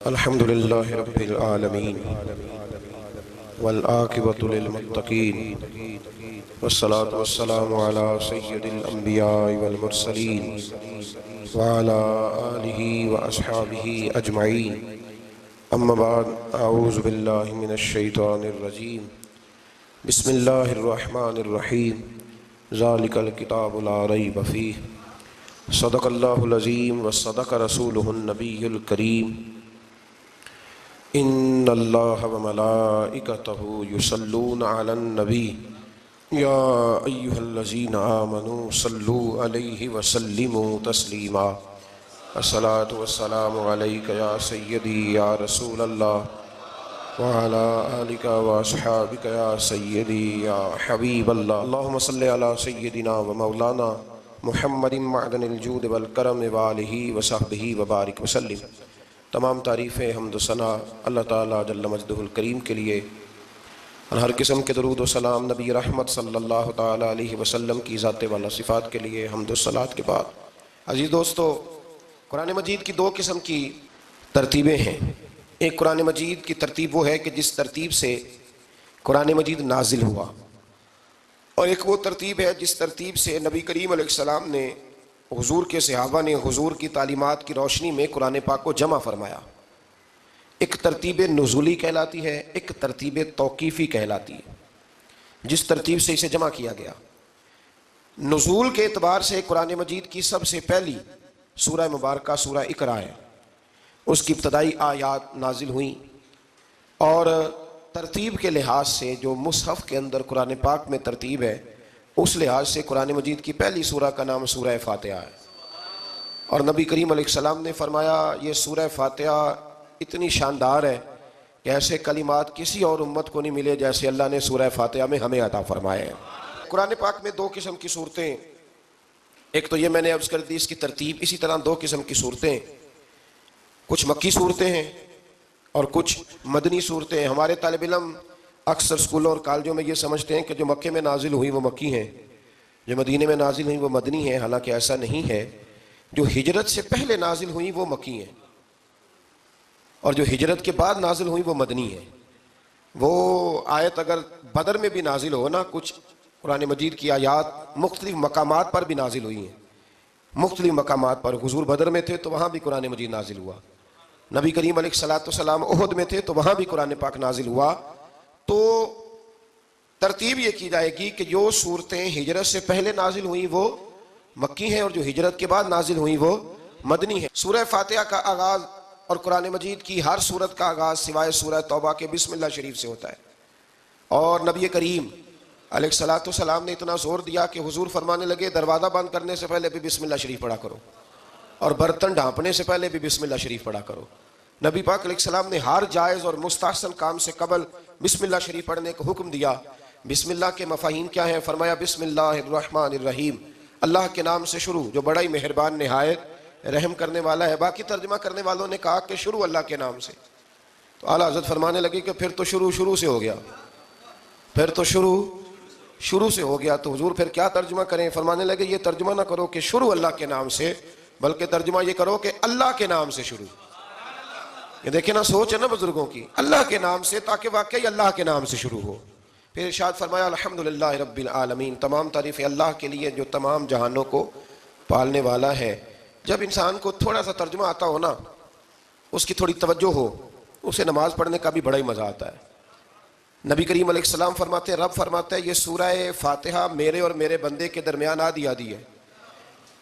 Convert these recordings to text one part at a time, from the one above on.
الحمد لله رب العالمين والعاقبة للمتقين والصلاة والسلام على سيد الأنبياء والمرسلين وعلى آله وأصحابه أجمعين أما بعد أعوذ بالله من الشيطان الرجيم بسم الله الرحمن الرحيم ذلك الكتاب لا ريب فيه صدق الله العظيم وصدق رسوله النبي الكريم ان اللہ وملائکتہ یصلون علی النبی یا ایہا الذین آمنوا صلوا علیہ وسلموا تسلیما الصلاۃ والسلام علیک یا سیدی یا رسول اللہ وعلی آلک واصحابک یا سیدی یا حبیب اللہ اللہم صلی علی سیدنا ومولانا محمد معدن الجود والکرم وآلہ وصحبہ وبارک وسلم۔ تمام تعریفیں حمد و ثنا اللہ تعالیٰ جل مجدہ الکریم کے لیے اور ہر قسم کے درود و سلام نبی رحمت صلی اللہ تعالیٰ علیہ وسلم کی ذات والا صفات کے لیے حمد و صلات کے بعد، عزیز دوستو، قرآن مجید کی دو قسم کی ترتیبیں ہیں۔ ایک قرآن مجید کی ترتیب وہ ہے کہ جس ترتیب سے قرآن مجید نازل ہوا، اور ایک وہ ترتیب ہے جس ترتیب سے نبی کریم علیہ السلام نے، حضور کے صحابہ نے حضور کی تعلیمات کی روشنی میں قرآن پاک کو جمع فرمایا۔ ایک ترتیب نزولی کہلاتی ہے، ایک ترتیب توقیفی کہلاتی ہے، جس ترتیب سے اسے جمع کیا گیا۔ نزول کے اعتبار سے قرآن مجید کی سب سے پہلی سورہ مبارکہ سورہ اقرا ہے، اس کی ابتدائی آیات نازل ہوئیں، اور ترتیب کے لحاظ سے جو مصحف کے اندر قرآن پاک میں ترتیب ہے، اس لحاظ سے قرآن مجید کی پہلی سورہ کا نام سورہ فاتحہ ہے، اور نبی کریم علیہ السلام نے فرمایا یہ سورہ فاتحہ اتنی شاندار ہے کہ ایسے کلمات کسی اور امت کو نہیں ملے جیسے اللہ نے سورہ فاتحہ میں ہمیں عطا فرمائے ہیں۔ قرآن پاک میں دو قسم کی صورتیں، ایک تو یہ میں نے عرض کر دی اس کی ترتیب، اسی طرح دو قسم کی صورتیں، کچھ مکی صورتیں ہیں اور کچھ مدنی صورتیں ہیں۔ ہمارے طالب علم اکثر اسکولوں اور کالجوں میں یہ سمجھتے ہیں کہ جو مکے میں نازل ہوئی وہ مکی ہیں، جو مدینے میں نازل ہوئی وہ مدنی ہیں، حالانکہ ایسا نہیں ہے۔ جو ہجرت سے پہلے نازل ہوئی وہ مکی ہیں، اور جو ہجرت کے بعد نازل ہوئی وہ مدنی ہیں۔ وہ آیت اگر بدر میں بھی نازل ہو نا، کچھ قرآن مجید کی آیات مختلف مقامات پر بھی نازل ہوئی ہیں، مختلف مقامات پر۔ حضور بدر میں تھے تو وہاں بھی قرآن مجید نازل ہوا، نبی کریم علیہ الصلوۃ والسلام احد میں تھے تو وہاں بھی قرآن پاک نازل ہوا۔ تو ترتیب یہ کی جائے گی کہ جو صورتیں ہجرت سے پہلے نازل ہوئیں وہ مکی ہیں، اور جو ہجرت کے بعد نازل ہوئیں وہ مدنی ہیں۔ سورہ فاتحہ کا آغاز اور قرآن مجید کی ہر سورت کا آغاز سوائے سورہ توبہ کے بسم اللہ شریف سے ہوتا ہے، اور نبی کریم علیہ الصلوۃ والسلام نے اتنا زور دیا کہ حضور فرمانے لگے دروازہ بند کرنے سے پہلے بھی بسم اللہ شریف پڑھا کرو، اور برتن ڈھانپنے سے پہلے بھی بسم اللہ شریف پڑھا کرو۔ نبی پاک علیہ السلام نے ہر جائز اور مستحسن کام سے قبل بسم اللہ شریف پڑھنے کا حکم دیا۔ بسم اللہ کے مفاہیم کیا ہیں؟ فرمایا بسم اللہ الرحمن الرحیم، اللہ کے نام سے شروع جو بڑا ہی مہربان نہایت رحم کرنے والا ہے۔ باقی ترجمہ کرنے والوں نے کہا کہ شروع اللہ کے نام سے، تو اعلیٰ حضرت فرمانے لگے کہ پھر تو شروع سے ہو گیا، پھر تو شروع سے ہو گیا، تو حضور پھر کیا ترجمہ کریں؟ فرمانے لگے یہ ترجمہ نہ کرو کہ شروع اللہ کے نام سے، بلکہ ترجمہ یہ کرو کہ اللہ کے نام سے شروع۔ یہ دیکھیں نا، سوچ ہے نا بزرگوں کی، اللہ کے نام سے، تاکہ واقعی اللہ کے نام سے شروع ہو۔ پھر ارشاد فرمایا الحمدللہ رب العالمین، تمام تعریفیں اللہ کے لیے جو تمام جہانوں کو پالنے والا ہے۔ جب انسان کو تھوڑا سا ترجمہ آتا ہو نا، اس کی تھوڑی توجہ ہو، اسے نماز پڑھنے کا بھی بڑا ہی مزہ آتا ہے۔ نبی کریم علیہ السلام فرماتے ہیں، رب فرماتا ہے یہ سورہ فاتحہ میرے اور میرے بندے کے درمیان آدھی ہے،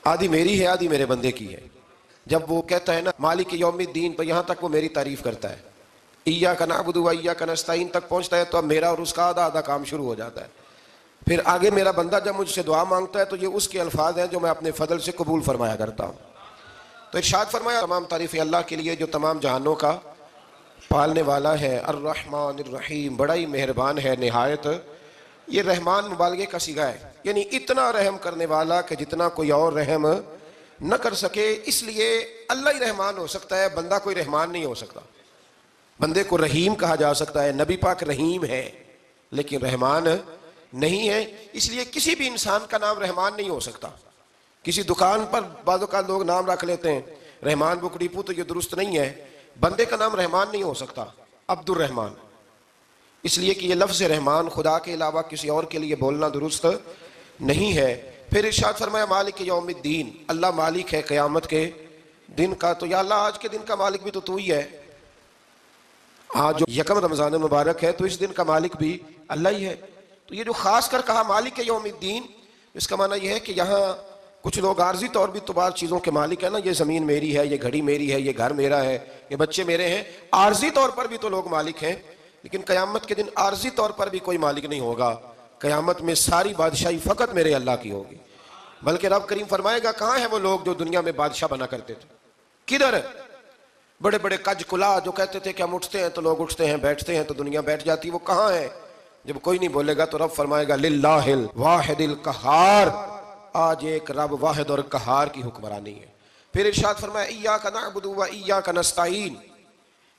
آدھی میری ہے آدھی میرے بندے کی ہے۔ جب وہ کہتا ہے نا مالک یوم الدین، پر یہاں تک وہ میری تعریف کرتا ہے، ایاک نعبد و ایاک نستعین تک پہنچتا ہے، تو اب میرا اور اس کا آدھا کام شروع ہو جاتا ہے۔ پھر آگے میرا بندہ جب مجھ سے دعا مانگتا ہے تو یہ اس کے الفاظ ہیں جو میں اپنے فضل سے قبول فرمایا کرتا ہوں۔ تو ارشاد فرمایا تمام تعریفیں اللہ کے لیے جو تمام جہانوں کا پالنے والا ہے، الرحمن الرحیم، بڑا ہی مہربان ہے نہایت۔ یہ رحمان مبالغے کا صیغہ ہے، یعنی اتنا رحم کرنے والا کہ جتنا کوئی اور رحم نہ کر سکے، اس لیے اللہ ہی رحمان ہو سکتا ہے، بندہ کوئی رحمان نہیں ہو سکتا۔ بندے کو رحیم کہا جا سکتا ہے، نبی پاک رحیم ہے لیکن رحمان نہیں ہے، اس لیے کسی بھی انسان کا نام رحمان نہیں ہو سکتا۔ کسی دکان پر بعض اوقات لوگ نام رکھ لیتے ہیں رحمان بک ڈپو، تو یہ درست نہیں ہے۔ بندے کا نام رحمان نہیں ہو سکتا، عبد الرحمان، اس لیے کہ یہ لفظ رحمان خدا کے علاوہ کسی اور کے لیے بولنا درست نہیں ہے۔ پھر ارشاد فرمایا مالک یوم الدین، اللہ مالک ہے قیامت کے دن کا۔ تو یا اللہ آج کے دن کا مالک بھی تو ہی ہے، آج جو یکم رمضان مبارک ہے تو اس دن کا مالک بھی اللہ ہی ہے۔ تو یہ جو خاص کر کہا مالک یوم الدین، اس کا معنی یہ ہے کہ یہاں کچھ لوگ عارضی طور بھی تو بعض چیزوں کے مالک ہیں نا، یہ زمین میری ہے، یہ گھڑی میری ہے، یہ گھر میرا ہے، یہ بچے میرے ہیں، عارضی طور پر بھی تو لوگ مالک ہیں، لیکن قیامت کے دن عارضی طور پر بھی کوئی مالک نہیں ہوگا۔ قیامت میں ساری بادشاہی فقط میرے اللہ کی ہوگی۔ بلکہ رب کریم فرمائے گا کہاں ہیں وہ لوگ جو دنیا میں بادشاہ بنا کرتے تھے، کدھر؟ بڑے بڑے کج کلا جو کہتے تھے کہ ہم اٹھتے ہیں تو لوگ اٹھتے ہیں، بیٹھتے ہیں تو دنیا بیٹھ جاتی، وہ کہاں ہے؟ جب کوئی نہیں بولے گا تو رب فرمائے گا للہ الواحد القہار، آج ایک رب واحد اور قہار کی حکمرانی ہے۔ پھر ارشاد فرمایا ایاک نعبد و ایاک نستعین،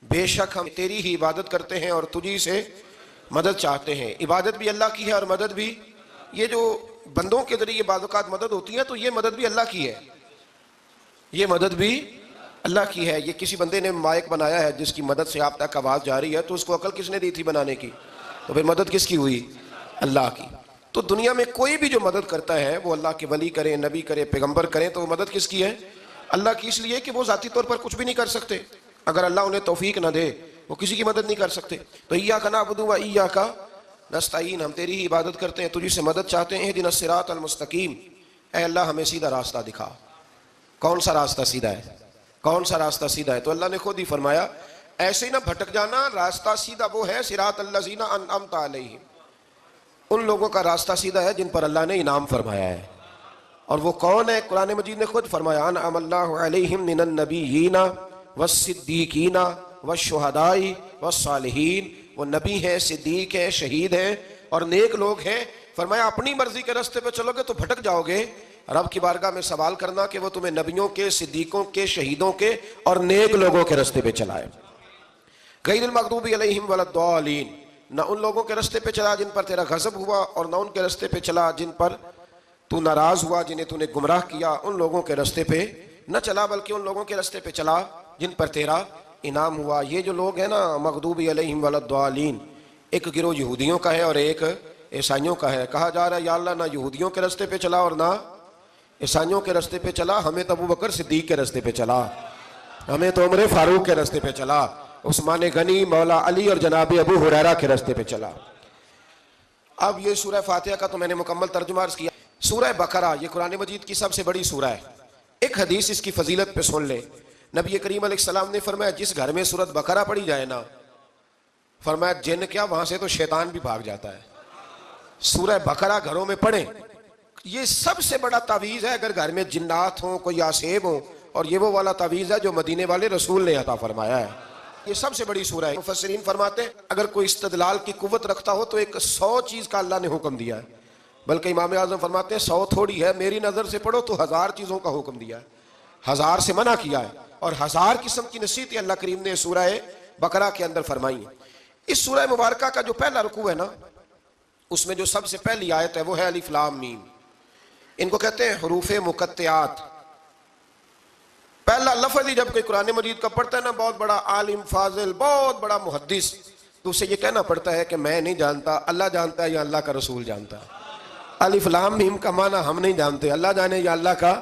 بے شک ہم تیری ہی عبادت کرتے ہیں اور تجھی سے مدد چاہتے ہیں۔ عبادت بھی اللہ کی ہے اور مدد بھی، یہ جو بندوں کے ذریعے بعض اوقات مدد ہوتی ہے تو یہ مدد بھی اللہ کی ہے، یہ مدد بھی اللہ کی ہے۔ یہ کسی بندے نے مائک بنایا ہے جس کی مدد سے آپ تک آواز جا رہی ہے، تو اس کو عقل کس نے دی تھی بنانے کی؟ تو پھر مدد کس کی ہوئی؟ اللہ کی۔ تو دنیا میں کوئی بھی جو مدد کرتا ہے وہ اللہ کے ولی کریں، نبی کریں، پیغمبر کریں، تو وہ مدد کس کی ہے؟ اللہ کی، اس لیے کہ وہ ذاتی طور پر کچھ بھی نہیں کر سکتے، اگر اللہ انہیں توفیق نہ دے وہ کسی کی مدد نہیں کر سکتے۔ تو ایاک نعبد و ایاک نستعین، ہم تیری ہی عبادت کرتے ہیں، تجھی سے مدد چاہتے ہیں۔ اہدنا الصراط المستقیم، اے اللہ ہمیں سیدھا راستہ دکھا۔ کون سا راستہ سیدھا ہے؟ کون سا راستہ سیدھا ہے؟ تو اللہ نے خود ہی فرمایا ایسے ہی نہ بھٹک جانا، راستہ سیدھا وہ ہے صراط الذین انعمت علیہم، ان لوگوں کا راستہ سیدھا ہے جن پر اللہ نے انعام فرمایا ہے۔ اور وہ کون ہے؟ قرآن مجید نے خود فرمایا انعم اللہ علیہم من النبیین والصدیقین والشہداء والصالحین، وہ نبی ہیں، صدیق ہیں، شہید ہیں اور نیک لوگ ہیں۔ فرمایا اپنی مرضی کے راستے پہ چلو گے تو بھٹک جاؤ گے، رب کی بارگاہ میں سوال کرنا کہ وہ تمہیں نبیوں کے، صدیقوں کے، شہیدوں کے اور نیک لوگوں کے راستے پہ چلائے۔ غیر المغضوب علیہم ولا الضالین، نہ ان لوگوں کے راستے پہ چلا جن پر تیرا غضب ہوا، اور نہ ان کے راستے پہ چلا جن پر تو ناراض ہوا، جنہیں تو نے گمراہ کیا، ان لوگوں کے راستے پہ نہ چلا، بلکہ ان لوگوں کے راستے پہ چلا جن پر تیرا انعام ہوا۔ یہ جو لوگ ہیں نا مغضوب علیہم ولا الضالین، ایک گروہ یہودیوں کا ہے اور ایک عیسائیوں کا ہے۔ کہا جا رہا ہے یا اللہ نہ یہودیوں کے راستے پہ چلا اور نہ عیسائیوں کے راستے پہ چلا، ہمیں تو ابوبکر صدیق کے راستے پہ چلا، ہمیں تو عمر فاروق کے راستے پہ چلا، عثمان غنی، مولا علی اور جناب ابو ہریرہ کے راستے پہ چلا۔ اب یہ سورہ فاتحہ کا تو میں نے مکمل ترجمہ عرض کیا۔ سورہ بقرہ یہ قرآن مجید کی سب سے بڑی سورہ ہے۔ ایک حدیث اس کی فضیلت پہ سن لے، نبی کریم علیہ السلام نے فرمایا جس گھر میں سورۃ بقرہ پڑھی جائے نا، فرمایا جن کیا وہاں سے تو شیطان بھی بھاگ جاتا ہے۔ سورہ بقرہ گھروں میں پڑھیں، یہ سب سے بڑا تعویذ ہے۔ اگر گھر میں جنات ہوں، کوئی آسیب ہوں، اور یہ وہ والا تعویذ ہے جو مدینے والے رسول نے عطا فرمایا ہے۔ یہ سب سے بڑی سورہ ہے۔ مفسرین فرماتے ہیں اگر کوئی استدلال کی قوت رکھتا ہو تو ایک 100 چیز کا اللہ نے حکم دیا ہے، بلکہ امام اعظم فرماتے ہیں 100 تھوڑی ہے، میری نظر سے پڑھو تو 1000 چیزوں کا حکم دیا ہے، 1000 سے منع کیا ہے، اور 1000 قسم کی نصیحتیں اللہ کریم نے سورہ بقرہ کے اندر فرمائی ہیں۔ اس سورہ مبارکہ کا جو پہلا رکوع ہے نا، اس میں جو سب سے پہلی آیت ہے وہ ہے الف لام میم، ان کو کہتے ہیں حروف مقطعات۔ پہلا لفظ ہی جب کوئی قرآن مجید کا پڑھتا ہے نا، بہت بڑا عالم فاضل، بہت بڑا محدث، تو اسے یہ کہنا پڑتا ہے کہ میں نہیں جانتا، اللہ جانتا ہے یا اللہ کا رسول جانتا ہے۔ الف لام میم کا معنی ہم نہیں جانتے، اللہ جانے یا اللہ کا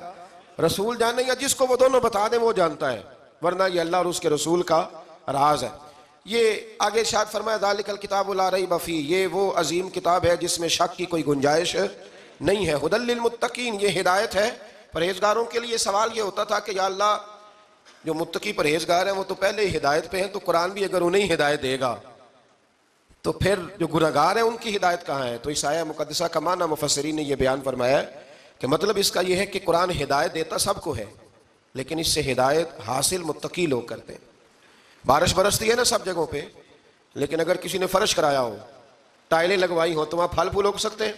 رسول جانے، یا جس کو وہ دونوں بتا دیں وہ جانتا ہے، ورنہ یہ اللہ اور اس کے رسول کا راز ہے۔ یہ آگے ارشاد فرمایا ذالک الکتاب لا ریب فیہ، یہ وہ عظیم کتاب ہے جس میں شک کی کوئی گنجائش نہیں ہے۔ ھدی للمتقین، یہ ہدایت ہے پرہیزگاروں کے لیے۔ سوال یہ ہوتا تھا کہ یا اللہ جو متقی پرہیزگار ہیں وہ تو پہلے ہی ہدایت پہ ہیں، تو قرآن بھی اگر انہیں ہدایت دے گا تو پھر جو گنہگار ہیں ان کی ہدایت کہاں ہے؟ تو اس آیہ مقدسہ کا معنی مفسرین نے یہ بیان فرمایا ہے کہ مطلب اس کا یہ ہے کہ قرآن ہدایت دیتا سب کو ہے، لیکن اس سے ہدایت حاصل متقی لوگ کرتے ہیں۔ بارش برستی ہے نا سب جگہوں پہ، لیکن اگر کسی نے فرش کرایا ہو، ٹائلیں لگوائی ہو، تو وہاں پھل پھول اگ سکتے ہیں،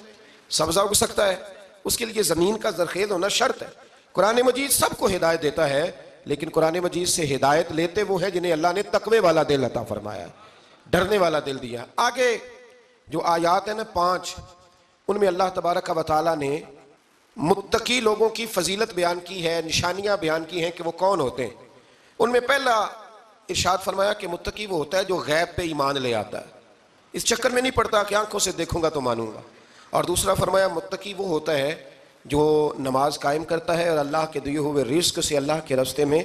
سبزہ اگ سکتا ہے، اس کے لیے زمین کا زرخیز ہونا شرط ہے۔ قرآن مجید سب کو ہدایت دیتا ہے، لیکن قرآن مجید سے ہدایت لیتے وہ ہیں جنہیں اللہ نے تقوی والا دل عطا فرمایا ہے، ڈرنے والا دل دیا۔ آگے جو آیات ہیں نا 5، ان میں اللہ تبارک و تعالیٰ نے متقی لوگوں کی فضیلت بیان کی ہے، نشانیاں بیان کی ہیں کہ وہ کون ہوتے ہیں۔ ان میں پہلا ارشاد فرمایا کہ متقی وہ ہوتا ہے جو غیب پہ ایمان لے آتا ہے، اس چکر میں نہیں پڑتا کہ آنکھوں سے دیکھوں گا تو مانوں گا۔ اور دوسرا فرمایا متقی وہ ہوتا ہے جو نماز قائم کرتا ہے اور اللہ کے دیے ہوئے رزق سے اللہ کے راستے میں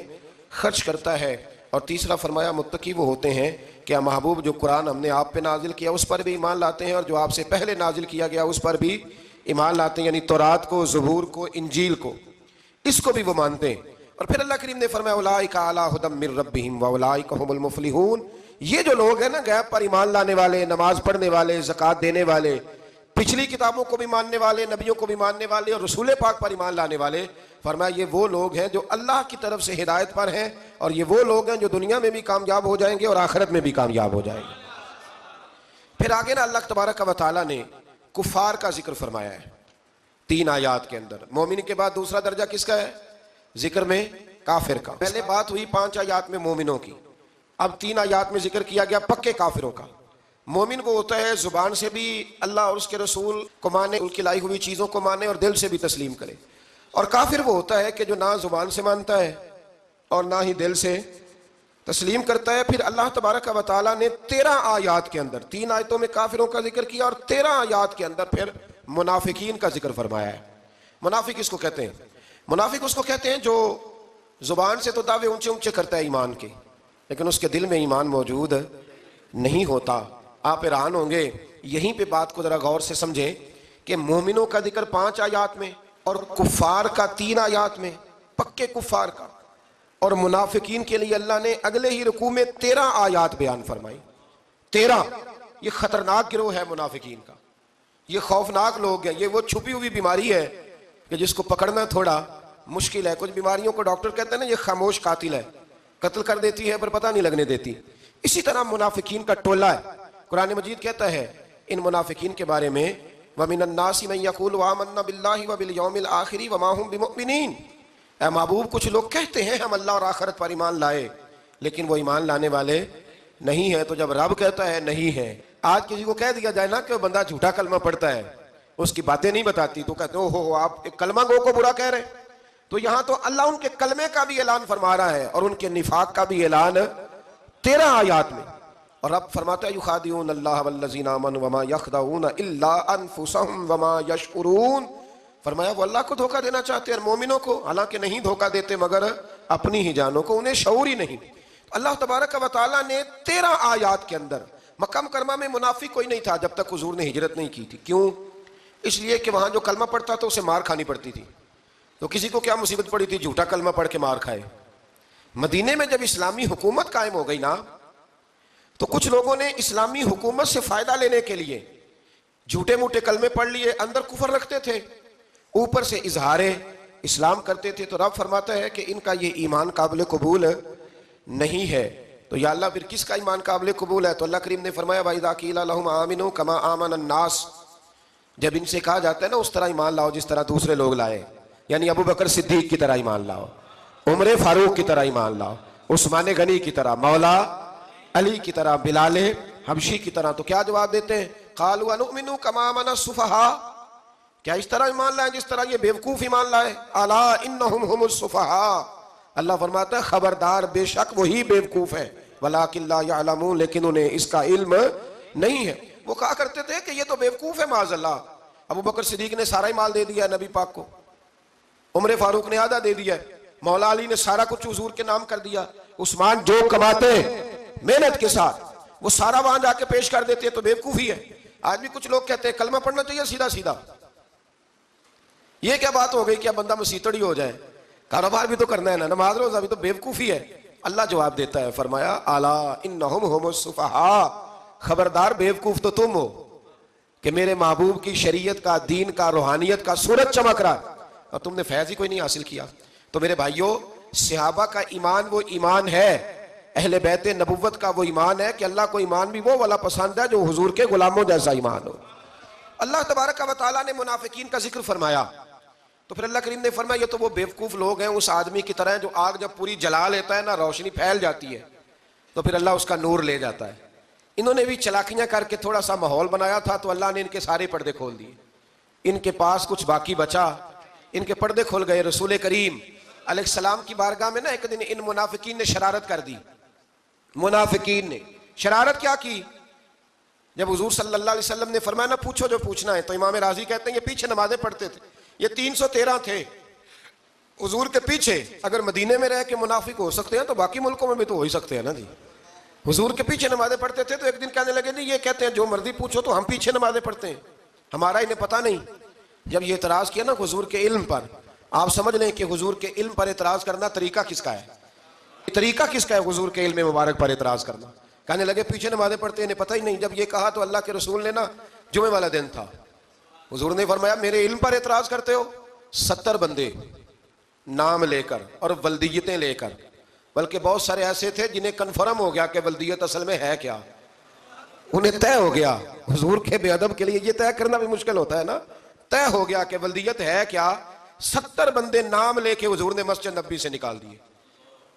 خرچ کرتا ہے۔ اور تیسرا فرمایا متقی وہ ہوتے ہیں کہ محبوب جو قرآن ہم نے آپ پہ نازل کیا اس پر بھی ایمان لاتے ہیں، اور جو آپ سے پہلے نازل کیا گیا اس پر بھی ایمان لاتے ہیں، یعنی تورات کو، زبور کو، انجیل کو، اس کو بھی وہ مانتے ہیں۔ اور پھر اللہ کریم نے فرمایا اولئک علی ھدی من ربہم واولئک ھم المفلحون، یہ جو لوگ ہیں نا غیب پر ایمان لانے والے، نماز پڑھنے والے، زکوٰۃ دینے والے، پچھلی کتابوں کو بھی ماننے والے، نبیوں کو بھی ماننے والے اور رسول پاک پر ایمان لانے والے، فرمایا یہ وہ لوگ ہیں جو اللہ کی طرف سے ہدایت پر ہیں، اور یہ وہ لوگ ہیں جو دنیا میں بھی کامیاب ہو جائیں گے اور آخرت میں بھی کامیاب ہو جائیں گے۔ پھر آگے نا اللہ تبارک و تعالیٰ نے کفار کا ذکر فرمایا ہے 3 آیات کے اندر۔ مومن کے بعد دوسرا درجہ کس کا ہے ذکر میں؟ کافر کا۔ پہلے بات ہوئی 5 آیات میں مومنوں کی، اب 3 آیات میں ذکر کیا گیا پکے کافروں کا۔ مومن وہ ہوتا ہے زبان سے بھی اللہ اور اس کے رسول کو مانے، ان کی لائی ہوئی چیزوں کو مانے اور دل سے بھی تسلیم کرے، اور کافر وہ ہوتا ہے کہ جو نہ زبان سے مانتا ہے اور نہ ہی دل سے تسلیم کرتا ہے۔ پھر اللہ تبارک و تعالیٰ نے 13 آیات کے اندر، 3 آیتوں میں کافروں کا ذکر کیا اور 13 آیات کے اندر پھر منافقین کا ذکر فرمایا ہے۔ منافق اس کو کہتے ہیں، منافق اس کو کہتے ہیں جو زبان سے تو دعوے اونچے اونچے کرتا ہے ایمان کے، لیکن اس کے دل میں ایمان موجود نہیں ہوتا۔ آپ حیران ہوں گے، یہیں پہ بات کو ذرا غور سے سمجھیں کہ مومنوں کا ذکر 5 آیات میں اور کفار کا 3 آیات میں، پکے کفار کا، اور منافقین کے لیے اللہ نے اگلے ہی رکوع میں 13 آیات بیان فرمائی۔ 13، یہ خطرناک گروہ ہے منافقین کا، یہ خوفناک لوگ ہیں، یہ وہ چھپی ہوئی بیماری ہے کہ جس کو پکڑنا تھوڑا مشکل ہے۔ کچھ بیماریوں کو ڈاکٹر کہتے ہیں نا یہ خاموش قاتل ہے، قتل کر دیتی ہے پر پتہ نہیں لگنے دیتی، اسی طرح منافقین کا ٹولہ ہے۔ قرآن مجید کہتا ہے ان منافقین کے بارے میں وَمِنَ النَّاسِ مَن يَقُولُ آمَنَّا بِاللَّهِ وَبِالْيَوْمِ الْآخِرِ وَمَا هُمْ بِمُؤْمِنِينَ، اے محبوب کچھ لوگ کہتے ہیں ہم اللہ اور آخرت پر ایمان لائے، لیکن وہ ایمان لانے والے نہیں ہیں۔ تو جب رب کہتا ہے نہیں ہے، آج کسی کو کہہ دیا جائے نا کہ وہ بندہ جھوٹا کلمہ پڑھتا ہے، اس کی باتیں نہیں بتاتی، تو کہتے ہو آپ ایک کلمہ گو کو برا کہہ رہے ہیں۔ تو یہاں تو اللہ ان کے کلمے کا بھی اعلان فرما رہا ہے اور ان کے نفاق کا بھی اعلان 13 آیات میں۔ اور رب فرماتا ہے یخادعون اللہ والذین آمنوا وما یخدعون الا انفسهم وما یشعرون، فرمایا وہ اللہ کو دھوکہ دینا چاہتے ہیں اور مومنوں کو، حالانکہ نہیں دھوکہ دیتے مگر اپنی ہی جانوں کو، انہیں شعور ہی نہیں۔ اللہ تبارک و تعالیٰ نے 13 آیات کے اندر، مکہ مکرمہ میں منافق کوئی نہیں تھا جب تک حضور نے ہجرت نہیں کی تھی۔ کیوں؟ اس لیے کہ وہاں جو کلمہ پڑھتا تھا اسے مار کھانی پڑتی تھی۔ تو کسی کو کیا مصیبت پڑی تھی جھوٹا کلمہ پڑھ کے مار کھائے؟ مدینے میں جب اسلامی حکومت قائم ہو گئی نا، تو کچھ لوگوں نے اسلامی حکومت سے فائدہ لینے کے لیے جھوٹے موٹے کلمے پڑھ لیے، اندر کفر رکھتے تھے، اوپر سے اظہار اسلام کرتے تھے۔ تو رب فرماتا ہے کہ ان کا یہ ایمان قابل قبول نہیں ہے۔ تو یا اللہ پھر کس کا ایمان قابل قبول ہے؟ تو اللہ کریم نے فرمایا وَإِذَا قِيلَ لَهُمْ آمِنُوا كَمَا آمَنَ النَّاسُ، جب ان سے کہا جاتا ہے نا اس طرح ایمان لاؤ جس طرح دوسرے لوگ لائے، یعنی ابو بکر صدیق کی طرح ایمان لاؤ، عمر فاروق کی طرح ایمان لاؤ، عثمان غنی کی طرح، مولا علی کی طرح، بلال حبشی کی طرح، تو کیا جواب دیتے ہیں؟ قالوا انؤمن كما آمن السفهاء، کیا اس طرح ایمان لائیں جس طرح یہ بیوقوف ایمان لائے؟ الا انهم هم السفهاء، اللہ فرماتا ہے خبردار بے شک وہی بیوقوف ہیں، ولکن لا يعلمون، لیکن انہیں اس کا علم نہیں ہے۔ وہ کہا کرتے تھے کہ یہ تو بیوقوف ہے معاذ اللہ، ابو بکر صدیق نے سارا ہی مال دے دیا نبی پاک کو، عمر فاروق نے آدھا دے دیا، مولا علی نے سارا کچھ حضور کے نام کر دیا، عثمان جو کماتے محنت کے ساتھ وہ سارا وہاں جا کے پیش کر دیتے، تو بیوقوفی ہے۔ آج بھی کچھ لوگ کہتے ہیں کلمہ پڑھنا چاہیے سیدھا سیدھا، یہ کیا بات ہو گئی کہ اب بندہ مسیطڑی ہو جائے، کاروبار بھی تو کرنا ہے نا، نماز روزہ بھی، تو بیوقوفی ہے۔ اللہ جواب دیتا ہے، فرمایا الا انہم هم السفہاء، خبردار بیوقوف تو تم ہو کہ میرے محبوب کی شریعت کا، دین کا، روحانیت کا سورج چمک رہا اور تم نے فیض ہی کوئی نہیں حاصل کیا۔ تو میرے بھائیوں، صحابہ کا ایمان وہ ایمان ہے، اہل بیت نبوت کا وہ ایمان ہے کہ اللہ کو ایمان بھی وہ والا پسند ہے جو حضور کے غلاموں جیسا ایمان ہو۔ اللہ تبارک و تعالیٰ نے منافقین کا ذکر فرمایا، تو پھر اللہ کریم نے فرمایا یہ تو وہ بیوقوف لوگ ہیں اس آدمی کی طرح جو آگ جب پوری جلا لیتا ہے نا، روشنی پھیل جاتی ہے تو پھر اللہ اس کا نور لے جاتا ہے۔ انہوں نے بھی چلاکیاں کر کے تھوڑا سا ماحول بنایا تھا، تو اللہ نے ان کے سارے پردے کھول دیے، ان کے پاس کچھ باقی بچا، ان کے پردے کھل گئے۔ رسول کریم علیہ السلام کی بارگاہ میں نا ایک دن ان منافقین نے شرارت کر دی، منافقین نے شرارت کیا کی؟ جب حضور صلی اللہ علیہ وسلم نے فرمایا نا پوچھو جو پوچھنا ہے، تو امام راضی کہتے ہیں یہ پیچھے نمازیں پڑھتے تھے، یہ 313 تھے حضور کے پیچھے. اگر مدینے میں رہ کے منافق ہو سکتے ہیں تو باقی ملکوں میں بھی تو ہو ہی سکتے ہیں نا جی. حضور کے پیچھے نمازیں پڑھتے تھے تو ایک دن کہنے لگے جی یہ کہتے ہیں جو مرضی پوچھو تو ہم پیچھے نمازیں پڑھتے ہیں، ہمارا انہیں پتہ نہیں. جب یہ اعتراض کیا نا حضور کے علم پر، آپ سمجھ لیں کہ حضور کے علم پر اعتراض کرنا طریقہ کس کا ہے؟ طریقہ کس کا ہے حضور کے علم مبارک پر اعتراض کرنا؟ کہنے لگے پیچھے نمازیں پڑھتے ہیں، انہیں پتہ ہی نہیں. جب یہ کہا تو اللہ کے رسول نے نا جمعے والا دن تھا، حضور نے فرمایا میرے علم پر اعتراض کرتے ہو؟ 70 بندے نام لے کر اور ولدیتیں لے کر، بلکہ بہت سارے ایسے تھے جنہیں کنفرم ہو گیا کہ ولدیت اصل میں ہے کیا، انہیں طے ہو گیا. حضور کے بے ادب کے لیے یہ طے کرنا بھی مشکل ہوتا ہے نا. طے ہو گیا کہ ولدیت ہے کیا. 70 بندے نام لے کے حضور نے مسجد نبی سے نکال دیے.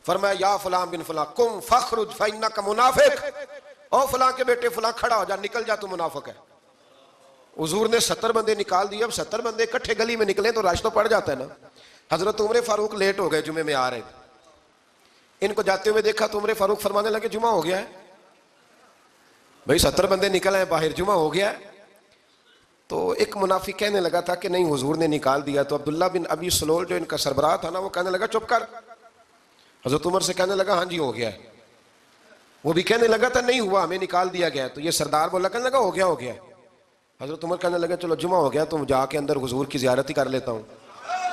فرمایا یا فلاں بن فلاں قم فخرج فإنک منافق، او فلاں کے بیٹے فلاں کھڑا ہو جا، نکل جا، تو منافق ہے. حضور نے 70 بندے نکال دیے. اب 70 بندے اکٹھے گلی میں نکلے تو رش تو پڑ جاتا ہے نا. حضرت عمر فاروق لیٹ ہو گئے، جمعے میں آ رہے تھے. ان کو جاتے ہوئے دیکھا تو عمر فاروق فرمانے لگے جمعہ ہو گیا ہے. بھائی 70 بندے نکل آئے باہر، جمعہ ہو گیا ہے. تو ایک منافق کہنے لگا تھا کہ نہیں حضور نے نکال دیا. تو عبداللہ بن ابی سلول جو ان کا سربراہ تھا نا، وہ کہنے لگا چپ کر. حضرت عمر سے کہنے لگا ہاں جی ہو گیا ہے. وہ بھی کہنے لگا تھا نہیں ہوا، ہمیں نکال دیا گیا. تو یہ سردار بولا، کہنے لگا ہو گیا ہو گیا. حضرت عمر کہنے لگا چلو جمعہ ہو گیا تو جا کے اندر حضور کی زیارت ہی کر لیتا ہوں،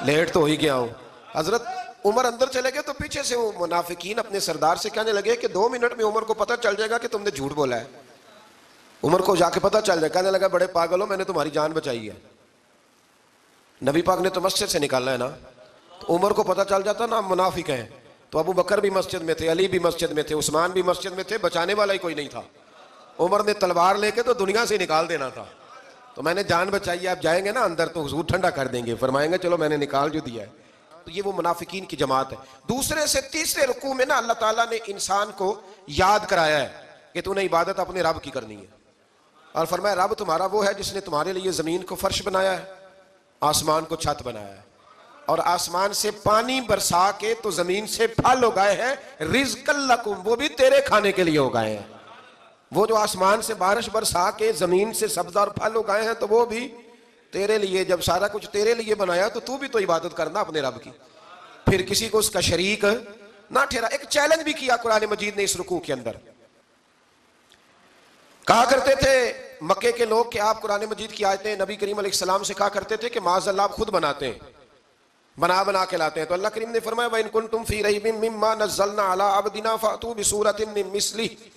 لیٹ تو ہو ہی گیا ہوں. حضرت عمر اندر چلے گئے تو پیچھے سے وہ منافقین اپنے سردار سے کہنے لگے کہ 2 منٹ میں عمر کو پتہ چل جائے گا کہ تم نے جھوٹ بولا ہے. عمر کو جا کے پتہ چل جائے. کہنے لگا بڑے پاگل ہو، میں نے تمہاری جان بچائی ہے، نبی پاک نے تو مسجد سے نکالا ہے نا. تو عمر کو پتہ چل جاتا نا منافق ہیں. تو ابو بکر بھی مسجد میں تھے، علی بھی مسجد میں تھے، عثمان بھی مسجد میں تھے، بچانے والا ہی کوئی نہیں تھا. عمر نے تلوار لے کے تو دنیا سے نکال دینا تھا. تو میں نے جان بچائی ہے، آپ جائیں گے نا اندر تو حضور ٹھنڈا کر دیں گے، فرمائیں گے چلو میں نے نکال جو دیا ہے. تو یہ وہ منافقین کی جماعت ہے. دوسرے سے تیسرے رکوع میں نا اللہ تعالیٰ نے انسان کو یاد کرایا ہے کہ تو نے عبادت اپنے رب کی کرنی ہے. اور فرمایا رب تمہارا وہ ہے جس نے تمہارے لیے زمین کو فرش بنایا ہے، آسمان کو چھت بنایا ہے، اور آسمان سے پانی برسا کے تو زمین سے پھل اگائے ہیں، رزقا لکم، وہ بھی تیرے کھانے کے لیے اگائے ہیں. وہ جو آسمان سے بارش برسا کے زمین سے سبز اور پھل اگائے ہیں تو وہ بھی تیرے لیے. جب سارا کچھ تیرے لیے بنایا تو بھی تو عبادت کرنا اپنے رب کی، پھر کسی کو اس کا شریک نہ ٹھہرا. ایک چیلنج بھی کیا قرآن مجید نے اس رکوع کے اندر. کہا کرتے تھے مکے کے لوگ کہ آپ قرآن مجید کی آیتیں نبی کریم علیہ السلام سے کہا کرتے تھے کہ معاذ اللہ آپ خود بناتے ہیں، بنا کے لاتے ہیں. تو اللہ کریم نے فرمایا وَإِن كُنتُمْ فِي رَيْبٍ مِّمَّا نَزَّلْنَا عَلَىٰ عَبْدِنَا فَأْتُوا بِسُورَةٍ مِّن مِّثْلِهِ،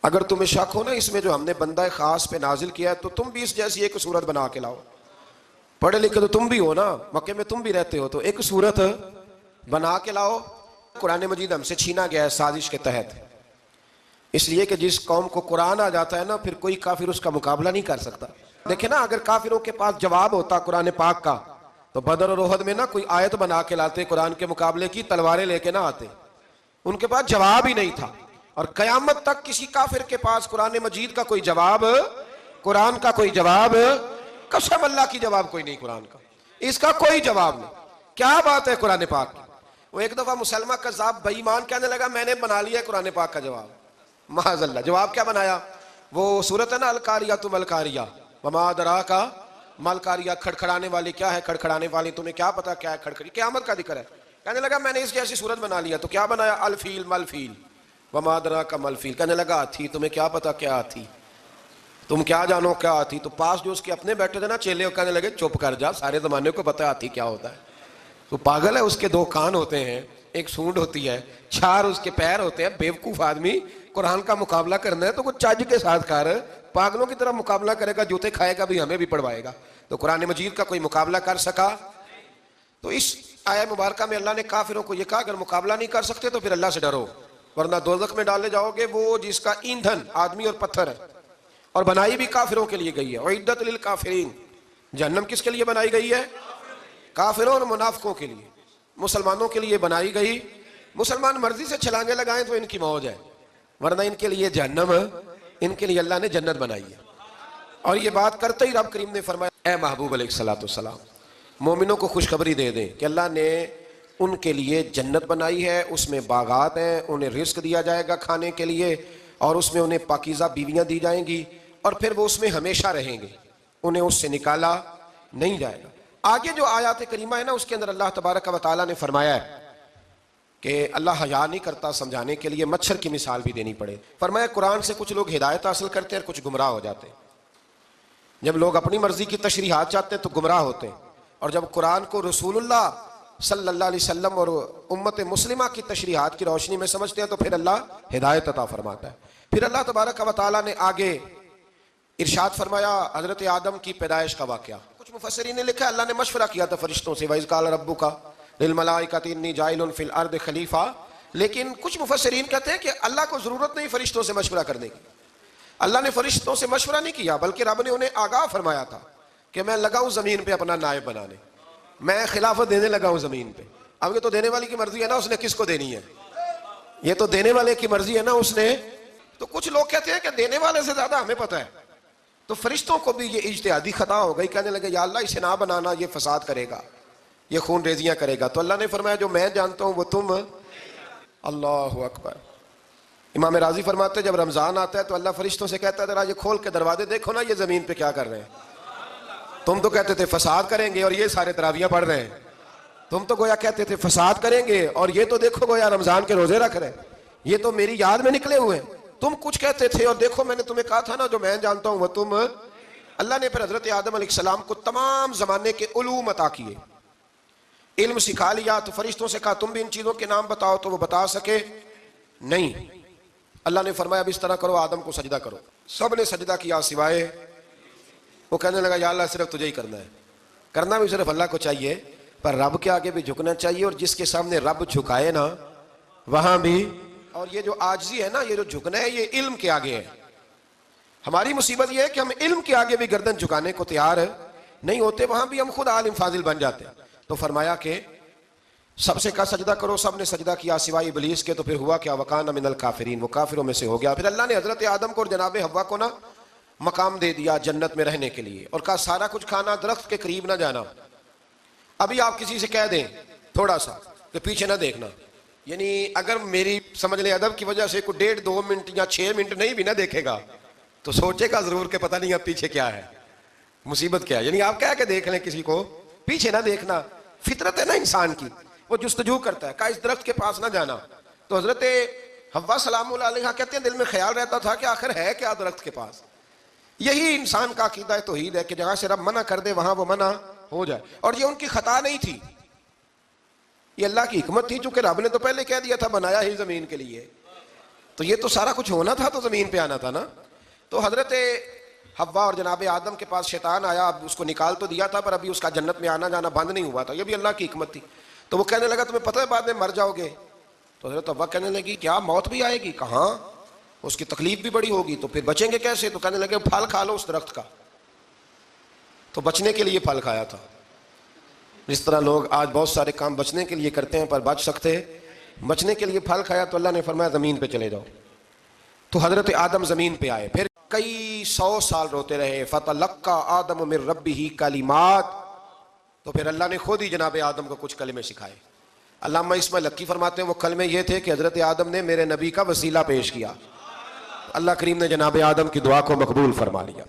اگر تمہیں شک ہو نا اس میں جو ہم نے بندہ خاص پہ نازل کیا ہے تو تم بھی اس جیسی ایک صورت بنا کے لاؤ. پڑھے لکھے تو تم بھی ہو نا، مکے میں تم بھی رہتے ہو، تو ایک صورت بنا کے لاؤ. قرآن مجید ہم سے چھینا گیا ہے سازش کے تحت، اس لیے کہ جس قوم کو قرآن آ جاتا ہے نا پھر کوئی کافر اس کا مقابلہ نہیں کر سکتا. دیکھیں نا اگر کافروں کے پاس جواب ہوتا قرآن پاک کا تو بدر اور احد میں نا کوئی آیت بنا کے لاتے قرآن کے مقابلے کی، تلواریں لے کے نہ آتے. ان کے پاس جواب ہی نہیں تھا. اور قیامت تک کسی کافر کے پاس قرآن مجید کا کوئی جواب، قرآن کا کوئی جواب، قسم اللہ کی جواب کوئی نہیں قرآن کا، اس کا کوئی جواب نہیں. کیا بات ہے قرآن پاک کی. وہ ایک دفعہ مسلمہ کذاب بے ایمان کہنے لگا میں نے بنا لیا ہے قرآن پاک کا جواب. معاذ اللہ. جواب کیا بنایا؟ وہ سورت ہے نا القاریہ ملقاریہ وما ادراک ملقاریہ، کھڑکھڑانے والی کیا ہے، کھڑکھڑانے والی تمہیں کیا پتا کیا ہے کھڑکھڑی، قیامت کا ذکر ہے. کہنے لگا میں نے اس جیسی صورت بنا لیا. تو کیا بنایا؟ الفیل ملفیل وما ادراک ملفیل. کہنے لگا ہاتھی، تمہیں کیا پتا کیا ہاتھی، تم کیا جانو کیا ہاتھی. تو پاس جو اس کے اپنے بیٹھے تھے نا چیلے، کہنے لگے چپ کر جا، سارے زمانے کو پتا ہاتھی کیا ہوتا ہے. تو پاگل ہے، اس کے 2 کان ہوتے ہیں، ایک سونڈ ہوتی ہے، 4 اس کے پیر ہوتے ہیں. بیوقوف آدمی، قرآن کا مقابلہ کرنا ہے تو کچھ چج کے ساتھ کر، پاگلوں کی طرح مقابلہ کرے گا، جوتے کھائے گا بھی ہمیں بھی پڑھوائے گا. تو قرآن مجید کا کوئی مقابلہ کر سکا؟ تو اس آیہ مبارکہ میں اللہ نے کافروں کو یہ کہا اگر مقابلہ نہیں کر سکتے تو پھر اللہ سے ڈرو ورنہ دوزخ میں ڈالے جاؤ گے، وہ جس کا ایندھن آدمی اور پتھر ہے، اور بنائی بھی کافروں کے لیے گئی ہے. اعدت للکافرین، جہنم کس کے لیے بنائی گئی ہے؟ کافروں اور منافقوں کے لیے. مسلمانوں کے لیے بنائی گئی، مسلمان مرضی سے چھلانگے لگائیں تو ان کی موج ہے، ورنہ ان کے لیے جہنم، ان کے لیے اللہ نے جنت بنائی ہے. اور یہ بات کرتے ہی رب کریم نے فرمایا اے محبوب علیہ الصلوۃ والسلام مومنوں کو خوشخبری دے دیں کہ اللہ نے ان کے لیے جنت بنائی ہے، اس میں باغات ہیں، انہیں رزق دیا جائے گا کھانے کے لیے، اور اس میں انہیں پاکیزہ بیویاں دی جائیں گی، اور پھر وہ اس میں ہمیشہ رہیں گے، انہیں اس سے نکالا نہیں جائے گا۔ آگے جو آیات کریمہ ہے نا، اس کے اندر اللہ تبارک و تعالیٰ نے فرمایا ہے کہ اللہ حیا نہیں کرتا سمجھانے کے لیے مچھر کی مثال بھی دینی پڑے۔ فرمایا قرآن سے کچھ لوگ ہدایت حاصل کرتے ہیں اور کچھ گمراہ ہو جاتے ہیں۔ جب لوگ اپنی مرضی کی تشریحات چاہتے ہیں تو گمراہ ہوتے ہیں، اور جب قرآن کو رسول اللہ صلی اللہ علیہ وسلم اور امت مسلمہ کی تشریحات کی روشنی میں سمجھتے ہیں تو پھر اللہ ہدایت عطا فرماتا ہے۔ پھر اللہ تبارک و تعالیٰ نے آگے ارشاد فرمایا حضرت آدم کی پیدائش کا واقعہ۔ کچھ مفسرین نے لکھا اللہ نے مشورہ کیا تھا فرشتوں سے، وَإِذْ قَالَ رَبُّكَ لِلْمَلَائِكَةِ إِنِّي جَاعِلٌ فِي الْأَرْضِ خَلِيفَةً، لیکن کچھ مفسرین کہتے ہیں کہ اللہ کو ضرورت نہیں فرشتوں سے مشورہ کرنے کی، اللہ نے فرشتوں سے مشورہ نہیں کیا، بلکہ رب نے انہیں آگاہ فرمایا تھا کہ میں لگا ہوں زمین پہ اپنا نائب بنانے، میں خلافت دینے لگا ہوں زمین پہ۔ اب یہ تو دینے والے کی مرضی ہے نا، اس نے کس کو دینی ہے، یہ تو دینے والے کی مرضی ہے نا، اس نے۔ تو کچھ لوگ کہتے ہیں کہ دینے والے سے زیادہ ہمیں پتہ ہے، تو فرشتوں کو بھی یہ اجتہادی خطا ہو گئی، کہنے لگے یا اللہ اسے نہ بنانا، یہ فساد کرے گا، یہ خون ریزیاں کرے گا۔ تو اللہ نے فرمایا جو میں جانتا ہوں وہ تم، اللہ اکبر۔ امام راضی فرماتے ہیں جب رمضان آتا ہے تو اللہ فرشتوں سے کہتا ہے ذرا یہ کھول کے دروازے دیکھو نا یہ زمین پہ کیا کر رہے ہیں، تم تو کہتے تھے فساد کریں گے اور یہ سارے تراویحیں پڑھ رہے ہیں، تم تو گویا کہتے تھے فساد کریں گے اور یہ تو دیکھو گویا رمضان کے روزے رکھ رہے ہیں، یہ تو میری یاد میں نکلے ہوئے ہیں، تم کچھ کہتے تھے اور دیکھو میں نے تمہیں کہا تھا نا جو میں جانتا ہوں وہ تم۔ اللہ نے پھر حضرت آدم علیہ السلام کو تمام زمانے کے علوم عطا کیے، علم سکھا لیا، تو فرشتوں سے کہا تم بھی ان چیزوں کے نام بتاؤ، تو وہ بتا سکے نہیں۔ اللہ نے فرمایا اب اس طرح کرو آدم کو سجدہ کرو، سب نے سجدہ کیا سوائے، وہ کہنے لگا یا اللہ صرف تجھے ہی کرنا ہے، کرنا بھی صرف اللہ کو چاہیے، پر رب کے آگے بھی جھکنا چاہیے، اور جس کے سامنے رب جھکائے نا وہاں بھی۔ اور یہ جو عاجزی ہے نا، یہ جو جھکنا ہے یہ علم کے آگے ہے۔ ہماری مصیبت یہ ہے کہ ہم علم کے آگے بھی گردن جھکانے کو تیار نہیں ہوتے، وہاں بھی ہم خود عالم فاضل بن جاتے ہیں۔ تو فرمایا کہ سب سے کہا سجدہ کرو، سب نے سجدہ کیا سوائے ابلیس کے، تو پھر ہوا کیا وَكَانَ مِنَ الْكَافِرِينَ، وہ کافروں میں سے ہو گیا۔ پھر اللہ نے حضرت آدم کو اور جناب حوا کو نا مقام دے دیا جنت میں رہنے کے لیے، اور کہا سارا کچھ کھانا، درخت کے قریب نہ جانا۔ ابھی آپ کسی سے کہہ دیں تھوڑا سا کہ پیچھے نہ دیکھنا، یعنی اگر میری سمجھ لیں ادب کی وجہ سے کوئی 1.5-2 منٹ یا 6 منٹ نہیں بھی نہ دیکھے گا تو سوچے گا ضرور کہ پتہ نہیں اب پیچھے کیا ہے، مصیبت کیا ہے۔ یعنی آپ کہہ کے دیکھ لیں کسی کو، پیچھے نہ دیکھنا، فطرت ہے نا انسان کی، وہ جستجو کرتا ہے، کہا اس درخت کے پاس نہ جانا۔ تو حضرت حوا سلام اللہ علیہ کہتے ہیں دل میں خیال رہتا تھا کہ آخر ہے کیا درخت کے پاس۔ یہی انسان کا عقیدہ توحید ہے کہ جہاں سے رب منع کر دے وہاں وہ منع ہو جائے، اور یہ ان کی خطا نہیں تھی، یہ اللہ کی حکمت تھی، چونکہ رب نے تو پہلے کہہ دیا تھا بنایا ہی زمین کے لیے، تو یہ تو سارا کچھ ہونا تھا تو زمین پہ آنا تھا نا۔ تو حضرت حوا اور جناب آدم کے پاس شیطان آیا، اب اس کو نکال تو دیا تھا پر ابھی اس کا جنت میں آنا جانا بند نہیں ہوا تھا، یہ بھی اللہ کی حکمت تھی۔ تو وہ کہنے لگا تمہیں پتہ ہے بعد میں مر جاؤ گے، تو حضرت حوا کہنے لگی کیا موت بھی آئے گی؟ کہاں، اس کی تکلیف بھی بڑی ہوگی، تو پھر بچیں گے کیسے؟ تو کہنے لگے پھل کھا لو اس درخت کا، تو بچنے کے لیے پھل کھایا تھا۔ جس طرح لوگ آج بہت سارے کام بچنے کے لیے کرتے ہیں پر بچ سکتے، بچنے کے لیے پھل کھایا، تو اللہ نے فرمایا زمین پہ چلے جاؤ۔ تو حضرت آدم زمین پہ آئے، پھر کئی 100 سال روتے رہے، فَتَلَقَّى آدَمُ مِن رَبِّهِ کلمات، تو پھر اللہ نے خود ہی جناب آدم کو کچھ کلمے سکھائے۔ علامہ اسماعیل لکی فرماتے ہیں وہ کلمے یہ تھے کہ حضرت آدم نے میرے نبی کا وسیلہ پیش کیا، اللہ کریم نے جناب آدم کی دعا کو مقبول فرما لیا۔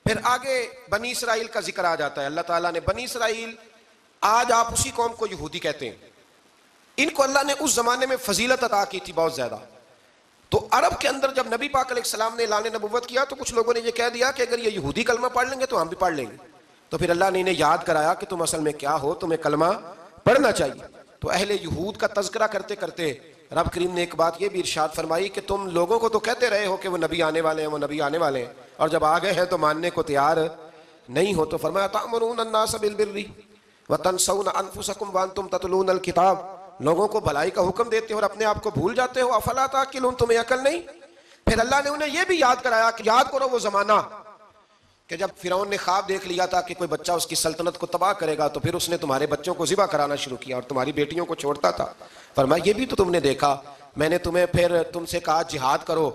پھر آگے بنی اسرائیل کا ذکر آ جاتا ہے، اللہ تعالیٰ نے بنی اسرائیل، آج آپ اسی قوم کو یہودی کہتے ہیں، ان کو اللہ نے اس زمانے میں فضیلت عطا کی تھی بہت زیادہ۔ تو عرب کے اندر جب نبی پاک علیہ السلام نے اعلان نبوت کیا تو کچھ لوگوں نے یہ کہہ دیا کہ اگر یہ یہودی کلمہ پڑھ لیں گے تو ہم بھی پڑھ لیں گے، تو پھر اللہ نے انہیں یاد کرایا کہ تم اصل میں کیا ہو، تمہیں کلمہ پڑھنا چاہیے۔ تو اہل یہود کا تذکرہ کرتے کرتے رب کریم نے ایک بات یہ بھی ارشاد فرمائی کہ تم لوگوں کو تو کہتے رہے ہو کہ وہ نبی آنے والے ہیں، وہ نبی آنے والے ہیں، اور جب آ گئے ہیں تو ماننے کو تیار نہیں ہو۔ تو فرمایا تأمرون الناس بالبر وتنسون انفسکم وانتم تتلون الکتاب، لوگوں کو بھلائی کا حکم دیتے ہو اور اپنے آپ کو بھول جاتے ہو، افلا تعقلون، تمہیں عقل نہیں؟ پھر اللہ نے انہیں یہ بھی یاد کرایا کہ یاد کرو وہ زمانہ کہ جب فرعون نے خواب دیکھ لیا تھا کہ کوئی بچہ اس کی سلطنت کو تباہ کرے گا، تو پھر اس نے تمہارے بچوں کو ذبح کرانا شروع کیا اور تمہاری بیٹیوں کو چھوڑتا تھا۔ فرمایا یہ بھی تو تم نے دیکھا، میں نے تمہیں پھر تم سے کہا جہاد کرو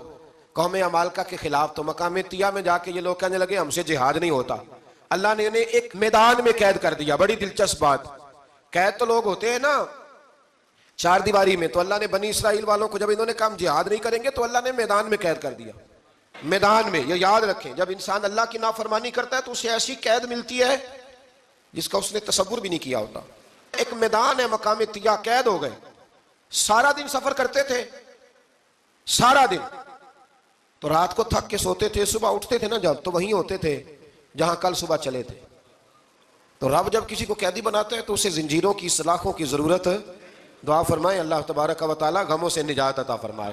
قوم عمالقہ کے خلاف، تو مقام طیہ میں جا کے یہ لوگ کہنے لگے ہم سے جہاد نہیں ہوتا۔ اللہ نے انہیں ایک میدان میں قید کر دیا، بڑی دلچسپ بات، قید تو لوگ ہوتے ہیں نا چار دیواری میں. تو اللہ نے بنی اسرائیل والوں کو جب انہوں نے کہا جہاد نہیں کریں گے تو اللہ نے میدان میں قید کر دیا. میدان میں. یہ یاد رکھیں, جب انسان اللہ کی نافرمانی کرتا ہے تو اسے ایسی قید ملتی ہے جس کا اس نے تصور بھی نہیں کیا ہوتا. ایک میدان ہے مقام طیہ, قید ہو گئے. سارا دن سفر کرتے تھے, سارا دن. تو رات کو تھک کے سوتے تھے, صبح اٹھتے تھے نا جب, تو وہیں ہوتے تھے جہاں کل صبح چلے تھے. تو رب جب کسی کو قیدی بناتا ہے تو اسے زنجیروں کی, سلاخوں کی ضرورت. دعا فرمائے اللہ تبارک و تعالی غموں سے نجات عطا فرمائے.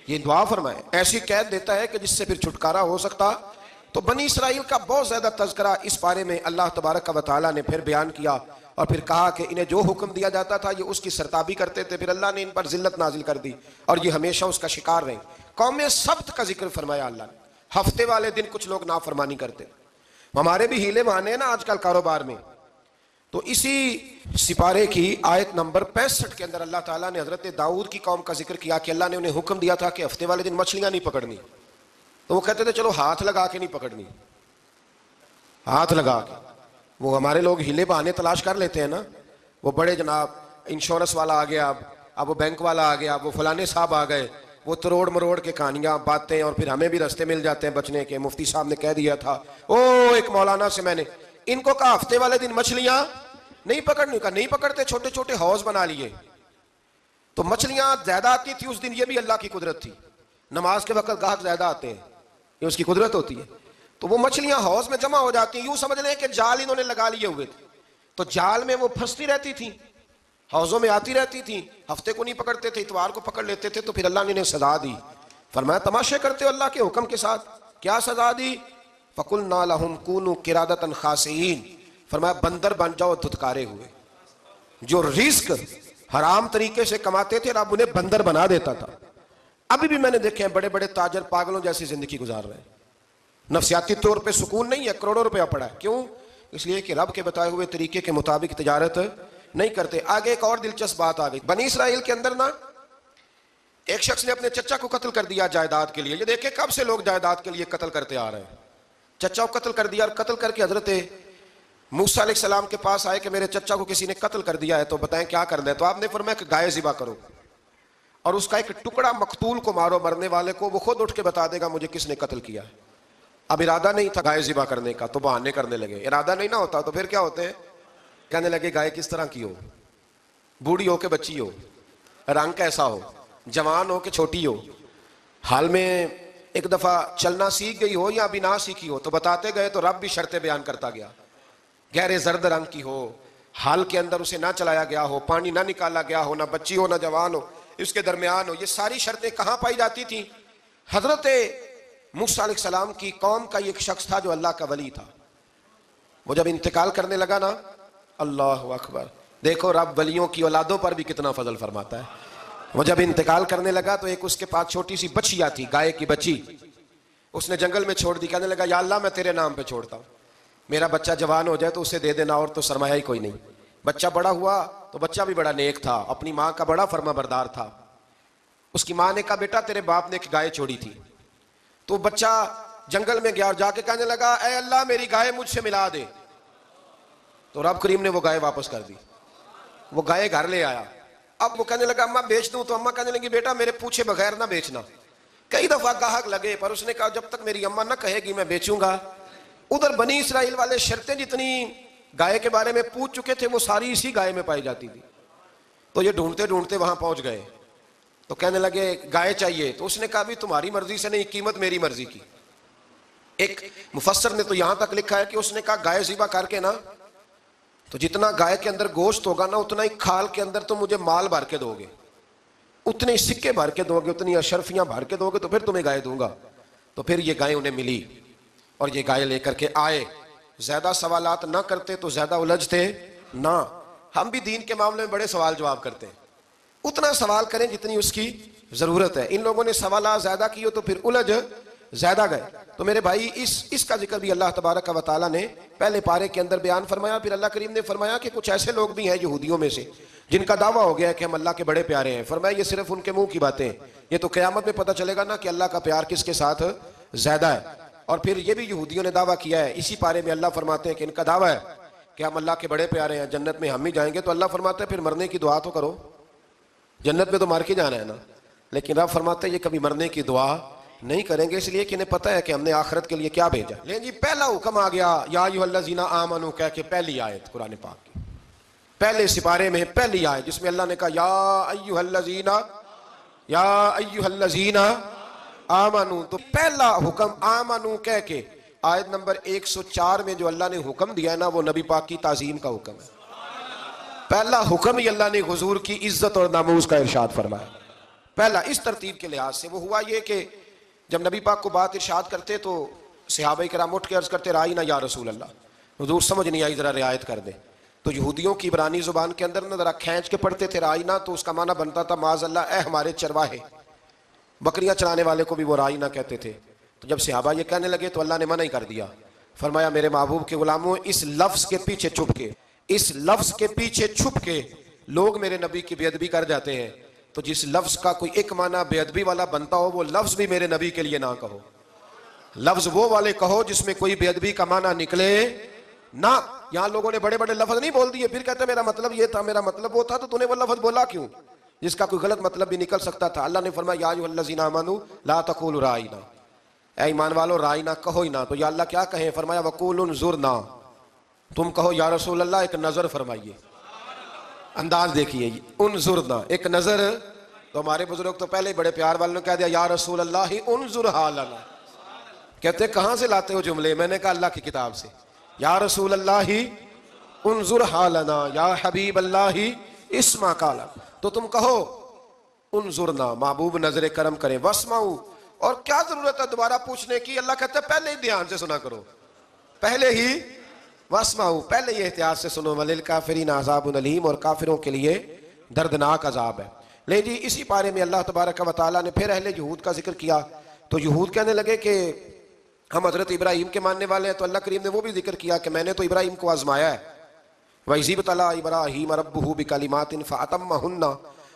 یہ دعا فرمائے. ایسی قید دیتا ہے کہ جس سے پھر چھٹکارا ہو سکتا. تو بنی اسرائیل کا بہت زیادہ تذکرہ اس بارے میں اللہ تبارک و تعالی نے پھر بیان کیا, اور پھر کہا کہ انہیں جو حکم دیا جاتا تھا یہ اس کی سرتابی کرتے تھے. پھر اللہ نے ان پر ذلت نازل کر دی اور یہ ہمیشہ اس کا شکار رہے. قوم سبت کا ذکر فرمایا اللہ نے. ہفتے والے دن کچھ لوگ نافرمانی کرتے. ہمارے بھی ہیلے بہانے ہیں نا آج کل کاروبار میں. تو اسی سپارے کی آیت نمبر 65 کے اندر اللہ تعالیٰ نے حضرت داؤد کی قوم کا ذکر کیا کہ اللہ نے انہیں حکم دیا تھا کہ ہفتے والے دن مچھلیاں نہیں پکڑنی. تو وہ کہتے تھے چلو ہاتھ لگا کے نہیں پکڑنی, ہاتھ لگا کے. وہ ہمارے لوگ ہیلے بہانے تلاش کر لیتے ہیں نا. وہ بڑے جناب انشورنس والا آ گیا, اب وہ بینک والا آ گیا, وہ فلانے صاحب آ گئے, وہ تروڑ مروڑ کے کہانیاں باتیں, اور پھر ہمیں بھی رستے مل جاتے ہیں بچنے کے. مفتی صاحب نے کہہ دیا تھا, ایک مولانا سے میں نے ان کو کہا ہفتے والے دن مچھلیاں نہیں پکڑنی. کا نہیں پکڑتے, چھوٹے چھوٹے حوض بنا لیے. تو مچھلیاں زیادہ آتی تھی اس دن, یہ بھی اللہ کی قدرت تھی. نماز کے وقت گاہک زیادہ آتے ہیں, یہ اس کی قدرت ہوتی ہے. تو وہ مچھلیاں حوض میں جمع ہو جاتی ہیں. یوں سمجھ لیں کہ جال انہوں نے لگا لیے ہوئے تھے, تو جال میں وہ پھنستی رہتی تھی, حوضوں میں آتی رہتی تھی. ہفتے کو نہیں پکڑتے تھے, اتوار کو پکڑ لیتے تھے. تو پھر اللہ نے انہیں سزا دی. فرمایا تماشے کرتے ہو اللہ کے حکم کے ساتھ. کیا سزا دی؟ فَقُلْنَا لَهُمْ كُونُوا قِرَادَةً خَاسِئِينَ. فرمایا بندر بن جاؤ دھتکارے ہوئے. جو رزق حرام طریقے سے کماتے تھے رب انہیں بندر بنا دیتا تھا. ابھی بھی میں نے دیکھے ہیں بڑے بڑے تاجر پاگلوں جیسی زندگی گزار رہے ہیں. نفسیاتی طور پہ سکون نہیں ہے, کروڑوں روپیہ پڑا ہے. کیوں؟ اس لیے کہ رب کے بتائے ہوئے طریقے کے مطابق تجارت نہیں کرتے. آگے ایک اور دلچسپ بات آ گئی. بنی اسرائیل کے اندر نا ایک شخص نے اپنے چچا کو قتل کر دیا جائیداد کے لیے. یہ دیکھیں کب سے لوگ جائیداد کے لیے قتل کرتے آ رہے ہیں. چچا کو قتل کر دیا, اور قتل کر کے حضرت موسیٰ علیہ السلام کے پاس آئے کہ میرے چچا کو کسی نے قتل کر دیا ہے, تو بتائیں کیا کرنا ہے. تو آپ نے فرمایا کہ گائے ذبح کرو, اور اس کا ایک ٹکڑا مقتول کو مارو, مرنے والے کو. وہ خود اٹھ کے بتا دے گا مجھے کس نے قتل کیا ہے. اب ارادہ نہیں تھا گائے ذبح کرنے کا, تو بہانے کرنے لگے. ارادہ نہیں نہ ہوتا تو پھر کیا ہوتے ہیں, کہنے لگے گائے کس طرح کی ہو, بوڑھی ہو کہ بچی ہو, رنگ کیسا ہو, جوان ہو کہ چھوٹی ہو, حال میں ایک دفعہ چلنا سیکھ گئی ہو یا ابھی نہ سیکھی ہو. تو بتاتے گئے تو رب بھی شرطیں بیان کرتا گیا. گہرے زرد رنگ کی ہو, حال کے اندر اسے نہ چلایا گیا ہو, پانی نہ نکالا گیا ہو, نہ بچی ہو نہ جوان ہو, اس کے درمیان ہو. یہ ساری شرطیں کہاں پائی جاتی تھیں؟ حضرت موسیٰ علیہ السلام کی قوم کا ایک شخص تھا جو اللہ کا ولی تھا. وہ جب انتقال کرنے لگا نا, اللہ اکبر, دیکھو رب ولیوں کی اولادوں پر بھی کتنا فضل فرماتا ہے. وہ جب انتقال کرنے لگا تو ایک اس کے پاس چھوٹی سی بچیا تھی, گائے کی بچی. اس نے جنگل میں چھوڑ دی. کہنے لگا یا اللہ میں تیرے نام پہ چھوڑتا ہوں, میرا بچہ جوان ہو جائے تو اسے دے دینا, اور تو سرمایہ ہی کوئی نہیں. بچہ بڑا ہوا تو بچہ بھی بڑا نیک تھا, اپنی ماں کا بڑا فرما بردار تھا. اس کی ماں نے کہا بیٹا تیرے باپ نے ایک گائے چھوڑی تھی. تو بچہ جنگل میں گیا اور جا کے کہنے لگا اے اللہ میری گائے مجھ سے ملا دے. تو رب کریم نے وہ گائے واپس کر دی. وہ گائے گھر لے آیا. اب وہ کہنے لگا اماں بیچ دوں. تو اماں کہنے لگی بیٹا میرے پوچھے بغیر نہ بیچنا. کئی دفعہ گاہک لگے, پر اس نے کہا جب تک میری اماں نہ کہے گی میں بیچوں گا. ادھر بنی اسرائیل والے شرطیں جتنی گائے کے بارے میں پوچھ چکے تھے وہ ساری اسی گائے میں پائی جاتی تھی. تو یہ ڈھونڈتے ڈھونڈتے وہاں پہنچ گئے. تو کہنے لگے گائے چاہیے. تو اس نے کہا بھی تمہاری مرضی سے نہیں, قیمت میری مرضی کی. ایک مفسر نے تو یہاں تک لکھا ہے کہ اس نے کہا گائے ذبح کر کے نا, تو جتنا گائے کے اندر گوشت ہوگا نا اتنا ہی کھال کے اندر تو مجھے مال بھر کے دو گے, اتنے ہی سکے بھر کے دو گے, اتنی اشرفیاں بھر کے دو گے, تو پھر تمہیں گائے دوں گا. تو پھر یہ گائے انہیں ملی اور یہ گائے لے کر کے آئے. زیادہ سوالات نہ کرتے تو زیادہ الجھتے نہ. ہم بھی دین کے معاملے میں بڑے سوال جواب کرتے ہیں, اتنا سوال کریں جتنی اس کی ضرورت ہے. ان لوگوں نے سوالات زیادہ کیے تو پھر الجھ زیادہ گئے. تو میرے بھائی اس کا ذکر بھی اللہ تبارک و تعالیٰ نے پہلے پارے کے اندر بیان فرمایا. پھر اللہ کریم نے فرمایا کہ کچھ ایسے لوگ بھی ہیں یہودیوں میں سے جن کا دعویٰ ہو گیا ہے کہ ہم اللہ کے بڑے پیارے ہیں. فرمایا یہ صرف ان کے منہ کی باتیں ہیں, یہ تو قیامت میں پتہ چلے گا نا کہ اللہ کا پیار کس کے ساتھ زیادہ ہے. اور پھر یہ بھی یہودیوں نے دعویٰ کیا ہے, اسی پارے میں اللہ فرماتے ہیں کہ ان کا دعویٰ ہے کہ ہم اللہ کے بڑے پیارے ہیں, جنت میں ہم ہی جائیں گے. تو اللہ فرماتے ہیں پھر مرنے کی دعا تو کرو. جنت میں تو مار کے جانا ہے نا، لیکن رب فرماتے ہیں یہ کبھی مرنے کی دعا نہیں کریں گے، اس لیے کہ انہیں پتہ ہے کہ ہم نے آخرت کے لیے کیا بھیجا۔ لیکن جی پہلا حکم آ گیا یا ایھا الذین آمنوا کہہ کے، پہلی آیت قرآن پاک کی پہلے سپارے میں پہلی آیت جس میں اللہ نے کہا یا ایھا الذین آمنوا، تو پہلا حکم آمنوا کہہ کے آیت نمبر 104 میں جو اللہ نے حکم دیا ہے نا، وہ نبی پاک کی تعظیم کا حکم ہے۔ پہلا حکم ہی اللہ نے حضور کی عزت اور ناموس کا ارشاد فرمایا۔ پہلا اس ترتیب کے لحاظ سے وہ ہوا یہ کہ جب نبی پاک کو بات ارشاد کرتے تو صحابہ کرام اٹھ کے عرض کرتے رائینا یا رسول اللہ، حضور سمجھ نہیں آئی ذرا رعایت کر دیں۔ تو یہودیوں کی عبرانی زبان کے اندر ذرا کھینچ کے پڑھتے تھے رائینا، تو اس کا معنی بنتا تھا معاذ اللہ اے ہمارے چرواہے، بکریاں چرانے والے کو بھی وہ رائینا کہتے تھے۔ تو جب صحابہ یہ کہنے لگے تو اللہ نے منع ہی کر دیا، فرمایا میرے محبوب کے غلاموں، اس لفظ کے پیچھے چھپ کے لوگ میرے نبی کی بے ادبی کر جاتے ہیں، تو جس لفظ کا کوئی ایک معنی بے ادبی والا بنتا ہو وہ لفظ بھی میرے نبی کے لیے نہ کہو، لفظ وہ والے کہو جس میں کوئی بے ادبی کا معنی نکلے نہ۔ یہاں لوگوں نے بڑے بڑے لفظ نہیں بول دیے، پھر کہتے میرا مطلب یہ تھا، میرا مطلب وہ تھا، تو نے وہ لفظ بولا کیوں جس کا کوئی غلط مطلب بھی نکل سکتا تھا۔ اللہ نے فرمایا یا ایھا الذین آمنوا لا تقولوا رائینا، اے ایمان والو رائینا کہو ہی نہ۔ تو یا اللہ کیا کہیں؟ فرمایا وقولوا انظرنا، تم کہو یا رسول اللہ ایک نظر فرمائیے۔ انداز دیکھیے، انظرنا ایک نظر۔ تو ہمارے بزرگ تو پہلے ہی بڑے پیار والوں نے کہہ دیا یا رسول اللہ انظر حالنا، کہتے کہاں سے لاتے ہو جملے؟ میں نے کہا اللہ کی کتاب سے، یا رسول اللہ انظر حالنا یا حبیب اللہ اسمع قالا، تو تم کہو انظرنا، محبوب نظر کرم کریں، واسمعوا، اور کیا ضرورت ہے دوبارہ پوچھنے کی؟ اللہ کہتا ہے پہلے ہی دھیان سے سنا کرو، پہلے ہی واسمعوا، پہلے یہ احتیاط سے سنو، وللکافرین عذاب علیم، اور کافروں کے لیے دردناک عذاب ہے۔ لیکن جی اسی پارے میں اللہ تبارک و تعالیٰ نے پھر اہل یہود کا ذکر کیا، تو یہود کہنے لگے کہ ہم حضرت ابراہیم کے ماننے والے ہیں، تو اللہ کریم نے وہ بھی ذکر کیا کہ میں نے تو ابراہیم کو آزمایا ہے، وَإِذِ ابْتَلَىٰ إِبْرَاهِيمَ رَبُّهُ بِكَلِمَاتٍ فَأَتَمَّهُنَّ،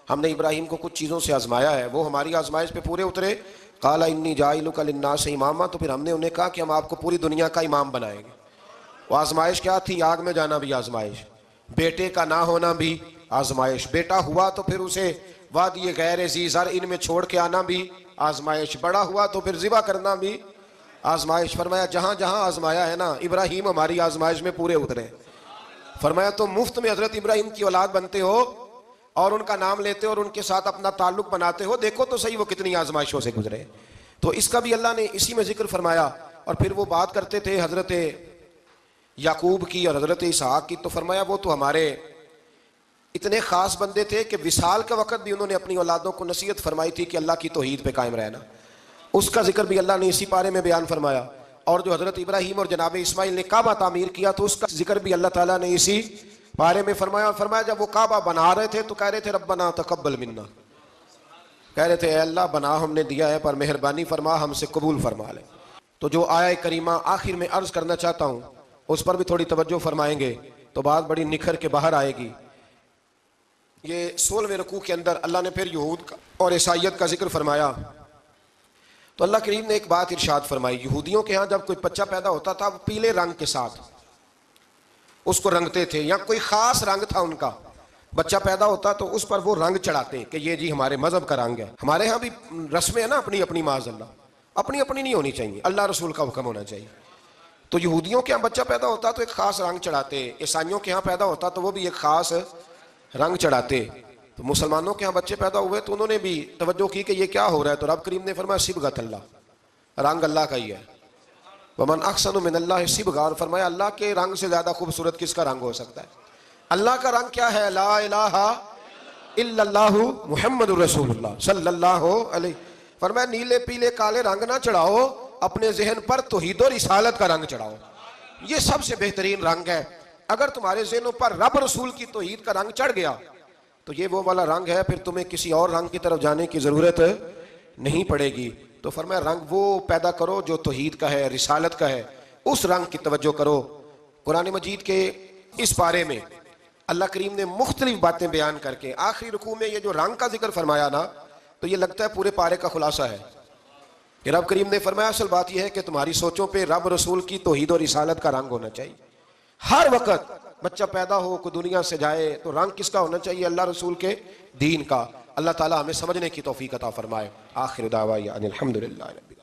ہم نے ابراہیم کو کچھ چیزوں سے آزمایا ہے، وہ ہماری آزمائش پہ پورے اترے۔ قَالَ إِنِّي جَاعِلُكَ لِلنَّاسِ إِمَامًا، تو پھر ہم نے انہیں کہا کہ ہم آپ کو پوری دنیا کا امام بنائیں گے۔ وہ آزمائش کیا تھی؟ آگ میں جانا بھی آزمائش، بیٹے کا نہ ہونا بھی آزمائش، بیٹا ہوا تو پھر اسے وادی غیر ذی زرع میں چھوڑ کے آنا بھی آزمائش، بڑا ہوا تو پھر ذبح کرنا بھی آزمائش۔ فرمایا جہاں جہاں آزمایا ہے نا، ابراہیم ہماری آزمائش میں پورے اترے۔ فرمایا تو مفت میں حضرت ابراہیم کی اولاد بنتے ہو اور ان کا نام لیتے ہو اور ان کے ساتھ اپنا تعلق بناتے ہو، دیکھو تو صحیح وہ کتنی آزمائشوں سے گزرے۔ تو اس کا بھی اللہ نے اسی میں ذکر فرمایا۔ اور پھر وہ بات کرتے تھے حضرت یعقوب کی اور حضرت اسحاق کی، تو فرمایا وہ تو ہمارے اتنے خاص بندے تھے کہ وصال کے وقت بھی انہوں نے اپنی اولادوں کو نصیحت فرمائی تھی کہ اللہ کی توحید پہ قائم رہنا، اس کا ذکر بھی اللہ نے اسی پارے میں بیان فرمایا۔ اور جو حضرت ابراہیم اور جناب اسماعیل نے کعبہ تعمیر کیا تو اس کا ذکر بھی اللہ تعالیٰ نے اسی بارے میں فرمایا۔ اور فرمایا جب وہ کعبہ بنا رہے تھے تو کہہ رہے تھے ربنا تقبل منا، کہہ رہے تھے اے اللہ بنا ہم نے دیا ہے پر مہربانی فرما ہم سے قبول فرما لے۔ تو جو آیہ کریمہ آخر میں عرض کرنا چاہتا ہوں اس پر بھی تھوڑی توجہ فرمائیں گے تو بات بڑی نکھر کے باہر آئے گی۔ یہ 16ویں رکوع کے اندر اللہ نے پھر یہود اور عیسائیت کا ذکر فرمایا، تو اللہ کریم نے ایک بات ارشاد فرمائی۔ یہودیوں کے ہاں جب کوئی بچہ پیدا ہوتا تھا وہ پیلے رنگ کے ساتھ اس کو رنگتے تھے، یا کوئی خاص رنگ تھا ان کا، بچہ پیدا ہوتا تو اس پر وہ رنگ چڑھاتے کہ یہ جی ہمارے مذہب کا رنگ ہے۔ ہمارے ہاں بھی رسمیں ہیں نا اپنی اپنی، معاذ اللہ اپنی اپنی نہیں ہونی چاہیے، اللہ رسول کا حکم ہونا چاہیے۔ تو یہودیوں کے ہاں بچہ پیدا ہوتا تو ایک خاص رنگ چڑھاتے، عیسائیوں کے ہاں پیدا ہوتا تو وہ بھی ایک خاص رنگ چڑھاتے۔ تو مسلمانوں کے ہاں بچے پیدا ہوئے تو انہوں نے بھی توجہ کی کہ یہ کیا ہو رہا ہے، تو رب کریم نے فرمایا صبغۃ اللہ، رنگ اللہ کا ہی ہے، ومن احسن من اللہ صبغۃ، اور فرمایا اللہ کے رنگ سے زیادہ خوبصورت کس کا رنگ ہو سکتا ہے؟ اللہ کا رنگ کیا ہے؟ لا الہ الا اللہ محمد الرسول اللہ صلی اللہ علیہ۔ فرمایا نیلے پیلے کالے رنگ نہ چڑھاؤ، اپنے ذہن پر توحید و رسالت کا رنگ چڑھاؤ، یہ سب سے بہترین رنگ ہے۔ اگر تمہارے ذہنوں پر رب رسول کی توحید کا رنگ چڑھ گیا تو یہ وہ والا رنگ ہے، پھر تمہیں کسی اور رنگ کی طرف جانے کی ضرورت نہیں پڑے گی۔ تو فرمایا رنگ وہ پیدا کرو جو توحید کا ہے، رسالت کا ہے، اس رنگ کی توجہ کرو۔ قرآن مجید کے اس بارے میں اللہ کریم نے مختلف باتیں بیان کر کے آخری رکوع میں یہ جو رنگ کا ذکر فرمایا نا، تو یہ لگتا ہے پورے پارے کا خلاصہ ہے کہ رب کریم نے فرمایا اصل بات یہ ہے کہ تمہاری سوچوں پہ رب رسول کی توحید و رسالت کا رنگ ہونا چاہیے۔ ہر وقت بچہ پیدا ہو، کوئی دنیا سے جائے تو رنگ کس کا ہونا چاہیے؟ اللہ رسول کے دین کا۔ اللہ تعالیٰ ہمیں سمجھنے کی توفیق عطا فرمائے۔ آخر دعوانا الحمدللہ۔